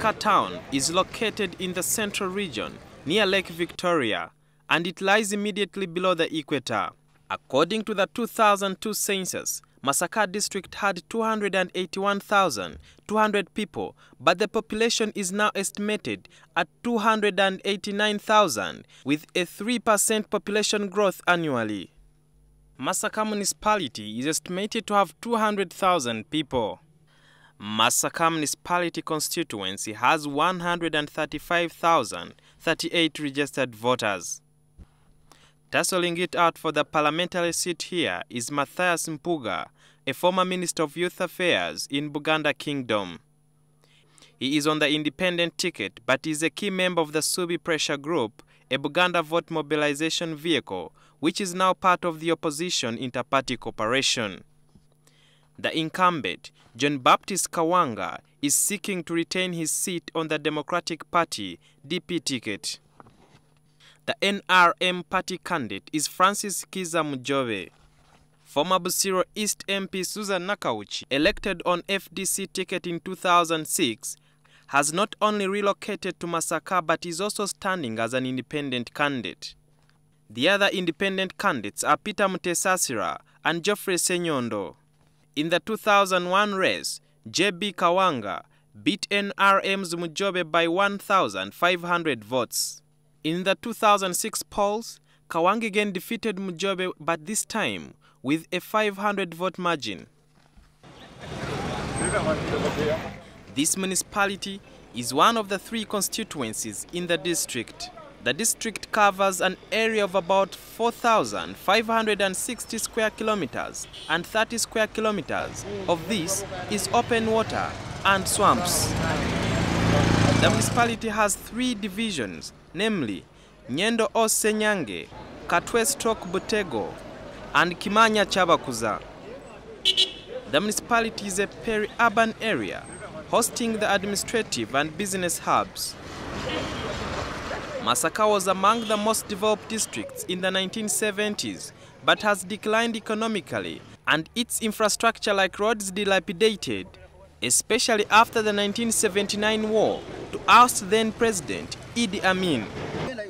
Masaka town is located in the central region near Lake Victoria, and it lies immediately below the equator. According to the 2002 census, Masaka district had 281,200 people, but the population is now estimated at 289,000, with a 3% population growth annually. Masaka Municipality is estimated to have 200,000 people. Masaka Municipality constituency has 135,038 registered voters. Tussling it out for the parliamentary seat here is Matthias Mpuga, a former Minister of Youth Affairs in Buganda Kingdom. He is on the independent ticket, but is a key member of the Subi Pressure Group, a Buganda vote mobilization vehicle, which is now part of the opposition inter-party cooperation. The incumbent, John Baptist Kawanga, is seeking to retain his seat on the Democratic Party DP ticket. The NRM party candidate is Francis Kiza Mujobe. Former Busiro East MP Susan Nakauchi, elected on FDC ticket in 2006, has not only relocated to Masaka but is also standing as an independent candidate. The other independent candidates are Peter Mutesasira and Geoffrey Senyondo. In the 2001 race, JB Kawanga beat NRM's Mujobe by 1,500 votes. In the 2006 polls, Kawanga again defeated Mujobe, but this time with a 500-vote margin. This municipality is one of the 3 constituencies in the district. The district covers an area of about 4,560 square kilometers, and 30 square kilometers of this is open water and swamps. The municipality has 3 divisions, namely Nyendo Osenyange, Katwe-Butego, and Kimanya Chabakuza. The municipality is a peri-urban area, hosting the administrative and business hubs. Masaka was among the most developed districts in the 1970s, but has declined economically, and its infrastructure like roads dilapidated, especially after the 1979 war to oust then-President Idi Amin.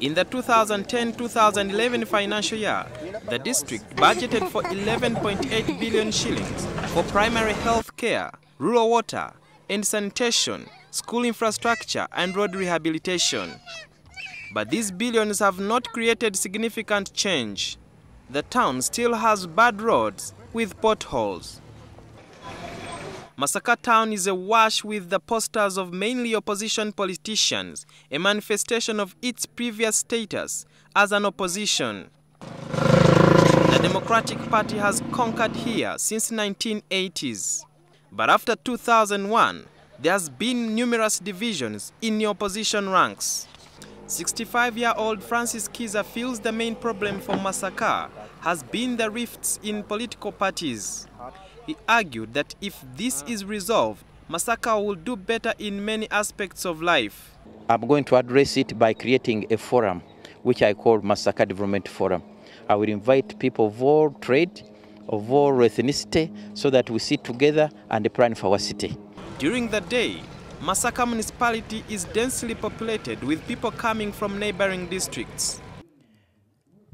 In the 2010-2011 financial year, the district budgeted for 11.8 billion shillings for primary health care, rural water and sanitation, school infrastructure and road rehabilitation. But these billions have not created significant change. The town still has bad roads with potholes. Masaka town is awash with the posters of mainly opposition politicians, a manifestation of its previous status as an opposition. The Democratic Party has conquered here since 1980s. But after 2001, there has been numerous divisions in the opposition ranks. 65-year-old Francis Kiza feels the main problem for Masaka has been the rifts in political parties. He argued that if this is resolved, Masaka will do better in many aspects of life. I'm going to address it by creating a forum, which I call Masaka Development Forum. I will invite people of all trade, of all ethnicity, so that we sit together and plan for our city. During the day, Masaka Municipality is densely populated with people coming from neighboring districts.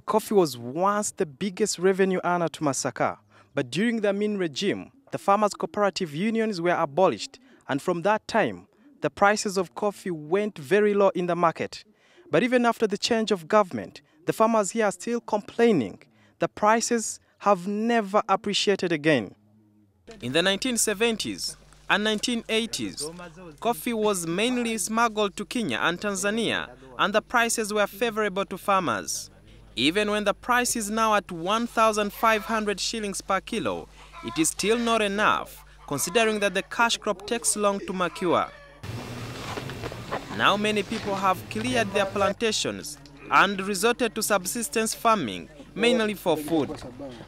Coffee was once the biggest revenue earner to Masaka, but during the Amin regime, the farmers' cooperative unions were abolished, and from that time, the prices of coffee went very low in the market. But even after the change of government, the farmers here are still complaining. The prices have never appreciated again. In the 1970s and 1980s, coffee was mainly smuggled to Kenya and Tanzania, and the prices were favorable to farmers. Even when the price is now at 1,500 shillings per kilo, it is still not enough, considering that the cash crop takes long to mature. Now many people have cleared their plantations and resorted to subsistence farming, mainly for food.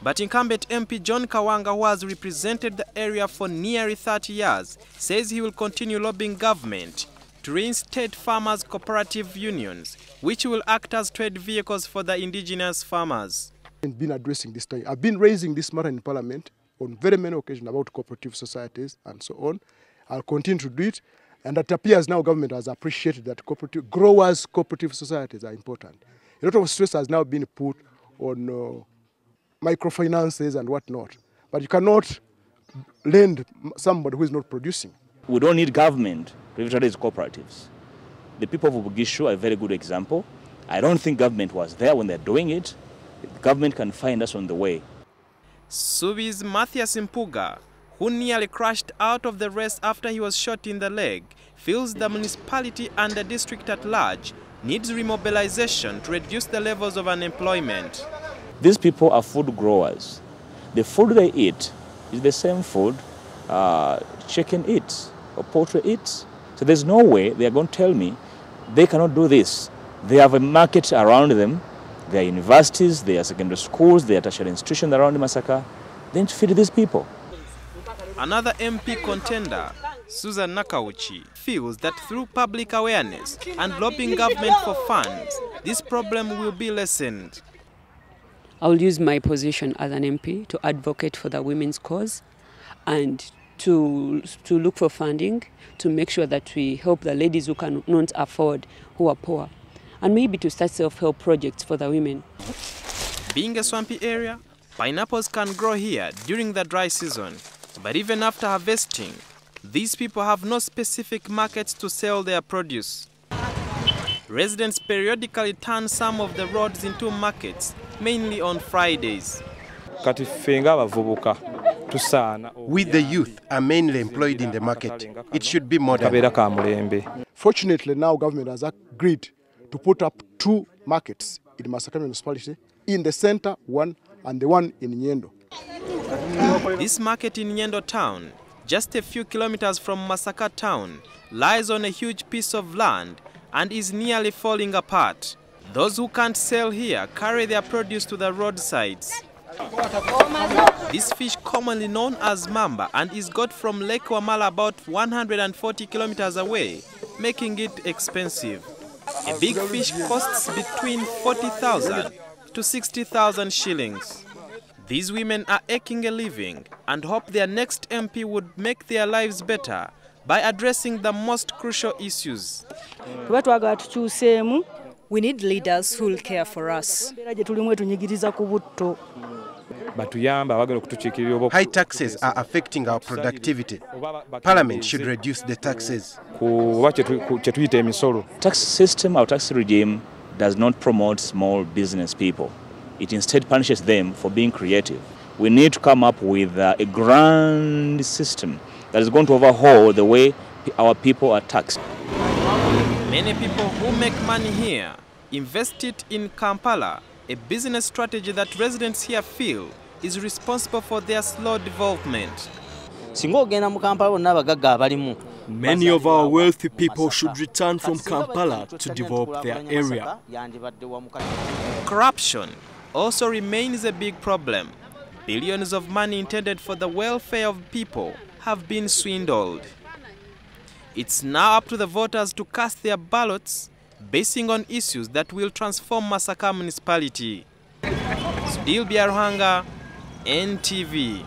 But incumbent MP John Kawanga, who has represented the area for nearly 30 years, says he will continue lobbying government to reinstate farmers' cooperative unions, which will act as trade vehicles for the indigenous farmers. I've been addressing this time. I've been raising this matter in Parliament on very many occasions about cooperative societies and so on. I'll continue to do it. And it appears now government has appreciated that cooperative societies are important. A lot of stress has now been put on microfinances and whatnot. But you cannot lend somebody who is not producing. We don't need government to revitalize cooperatives. The people of Bugishu are a very good example. I don't think government was there when they're doing it. The government can find us on the way. Subi's Matthias Mpuga, who nearly crashed out of the race after he was shot in the leg, feels the municipality and the district at large needs remobilization to reduce the levels of unemployment. These people are food growers. The food they eat is the same food chicken eats or poultry eats. So there's no way they are going to tell me they cannot do this. They have a market around them. There are universities, there are secondary schools, there are tertiary institutions around Masaka. They need to feed these people. Another MP contender, Susan Nakauchi, feels that through public awareness and lobbying government for funds, this problem will be lessened. I will use my position as an MP to advocate for the women's cause and to look for funding to make sure that we help the ladies who cannot afford, who are poor, and maybe to start self-help projects for the women. Being a swampy area, pineapples can grow here during the dry season, but even after harvesting, these people have no specific markets to sell their produce. Residents periodically turn some of the roads into markets, mainly on Fridays. We, the youth, are mainly employed in the market. It should be modern. Fortunately, now government has agreed to put up 2 markets in Masaka Municipality, in the center one and the one in Nyendo. This market in Nyendo town, just a few kilometers from Masaka town, lies on a huge piece of land and is nearly falling apart. Those who can't sell here carry their produce to the roadsides. This fish, commonly known as mamba, and is got from Lake Wamala about 140 kilometers away, making it expensive. A big fish costs between 40,000 to 60,000 shillings. These women are making a living and hope their next MP would make their lives better by addressing the most crucial issues. We need leaders who will care for us. High taxes are affecting our productivity. Parliament should reduce the taxes. Tax system or tax regime does not promote small business people. It instead punishes them for being creative. We need to come up with a grand system that is going to overhaul the way our people are taxed. Many people who make money here invest it in Kampala, a business strategy that residents here feel is responsible for their slow development. Many of our wealthy people should return from Kampala to develop their area. Corruption also remains a big problem. Billions of money intended for the welfare of people have been swindled. It's now up to the voters to cast their ballots basing on issues that will transform Masaka Municipality. Still Biaruhanga, NTV.